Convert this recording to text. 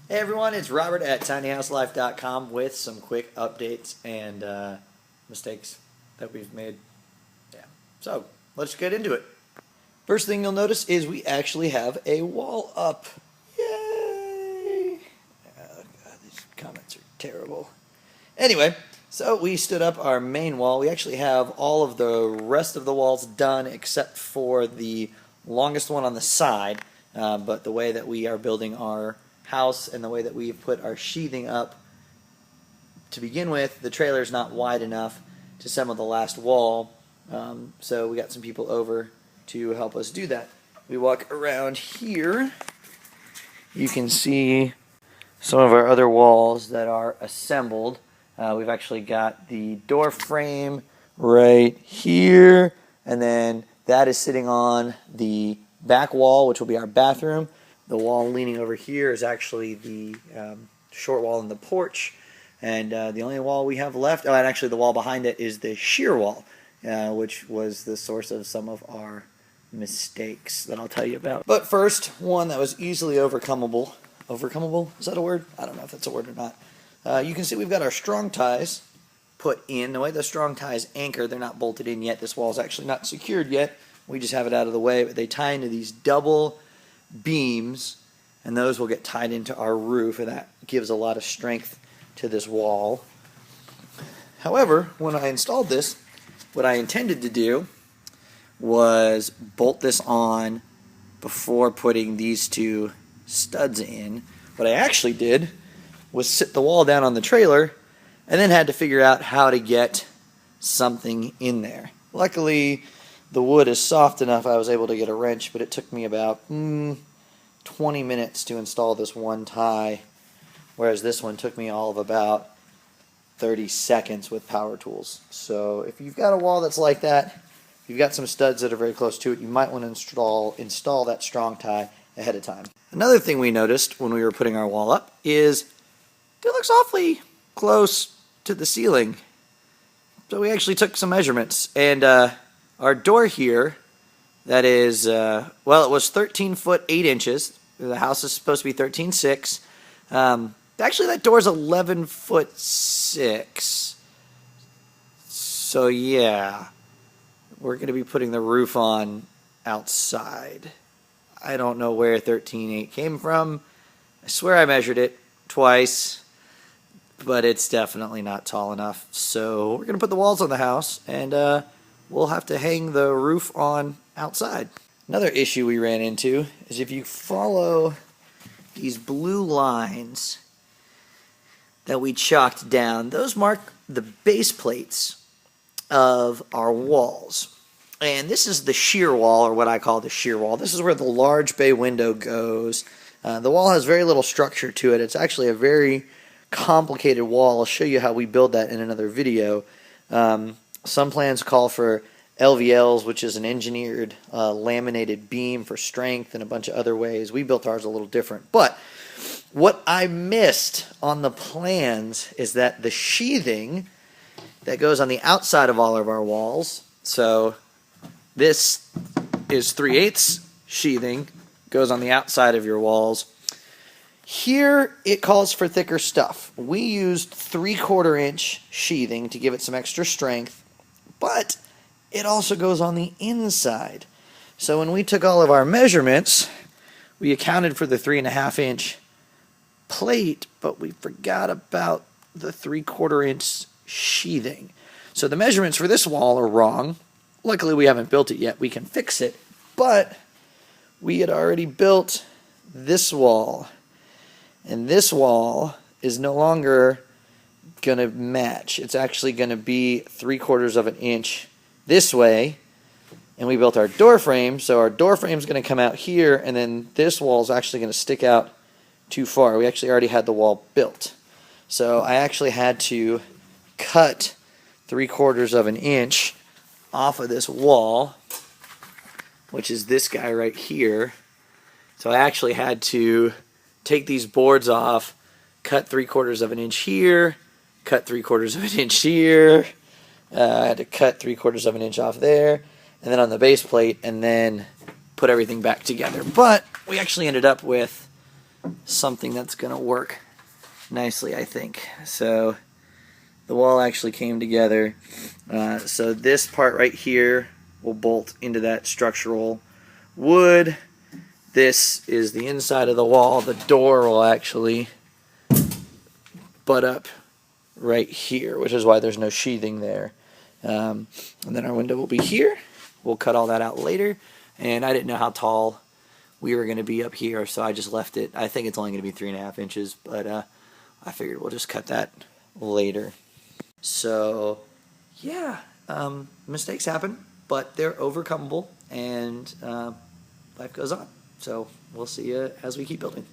Hey everyone, it's Robert at tinyhouselife.com with some quick updates and mistakes that we've made. Yeah. So, let's get into it. First thing you'll notice is we actually have a wall up. Yay! Oh God, these comments are terrible. Anyway, so we stood up our main wall. We actually have all of the rest of the walls done except for the longest one on the side. But the way that we are building our house and the way that we've put our sheathing up to begin with, the trailer is not wide enough to assemble the last wall. So we got some people over to help us do that. We walk around here. You can see some of our other walls that are assembled. We've actually got the door frame right here, and then that is sitting on the back wall, which will be our bathroom. The wall leaning over here is actually the short wall in the porch, and the only wall we have left, and actually the wall behind it is the shear wall, which was the source of some of our mistakes that I'll tell you about. But first, one that was easily overcomeable. Overcomeable? Is that a word? I don't know if that's a word or not. You can see we've got our strong ties put in. The way the strong ties anchor, they're not bolted in yet. This wall is actually not secured yet. We just have it out of the way, but they tie into these double beams, and those will get tied into our roof, and that gives a lot of strength to this wall. However, when I installed this, what I intended to do was bolt this on before putting these two studs in. What I actually did was sit the wall down on the trailer and then had to figure out how to get something in there. Luckily, the wood is soft enough I was able to get a wrench, but it took me about 20 minutes to install this one tie, whereas this one took me all of about 30 seconds with power tools. So if you've got a wall that's like that, if you've got some studs that are very close to it, you might want to install that strong tie ahead of time. Another thing we noticed when we were putting our wall up is it looks awfully close to the ceiling. So we actually took some measurements, and our door here, that is, well, it was 13 foot 8 inches. The house is supposed to be 13.6. Actually, that door is 11 foot 6. So yeah, we're going to be putting the roof on outside. I don't know where 13.8 came from. I swear I measured it twice, but it's definitely not tall enough. So we're going to put the walls on the house, and we'll have to hang the roof on outside. Another issue we ran into is if you follow these blue lines that we chalked down, those mark the base plates of our walls. And this is the shear wall, or what I call the shear wall. This is where the large bay window goes. The wall has very little structure to it. It's actually a very complicated wall. I'll show you how we build that in another video. Some plans call for LVLs, which is an engineered laminated beam for strength, and a bunch of other ways. We built ours a little different. But what I missed on the plans is that the sheathing that goes on the outside of all of our walls, so this is 3/8 sheathing, goes on the outside of your walls. Here it calls for thicker stuff. We used 3/4 inch sheathing to give it some extra strength, but it also goes on the inside. So when we took all of our measurements, we accounted for the 3.5 inch plate, but we forgot about the 3/4 inch sheathing. So the measurements for this wall are wrong. Luckily we haven't built it yet. We can fix it, but we had already built this wall, and this wall is no longer going to match. It's actually going to be 3/4 inch this way, and we built our door frame, so our door frame is going to come out here, and then this wall is actually going to stick out too far. We actually already had the wall built, so I actually had to cut 3/4 inch off of this wall, which is this guy right here. So I actually had to take these boards off, cut 3/4 inch here, cut 3/4 inch here. I had to cut 3/4 inch off there, and then on the base plate, and then put everything back together. But we actually ended up with something that's going to work nicely, I think. So the wall actually came together. So this part right here will bolt into that structural wood. This is the inside of the wall. The door will actually butt up right here, which is why there's no sheathing there. And then our window will be here. We'll cut all that out later. And I didn't know how tall we were going to be up here, so I just left it. I think it's only going to be 3.5 inches, but I figured we'll just cut that later. So, yeah, mistakes happen, but they're overcomable, and life goes on. So we'll see you as we keep building.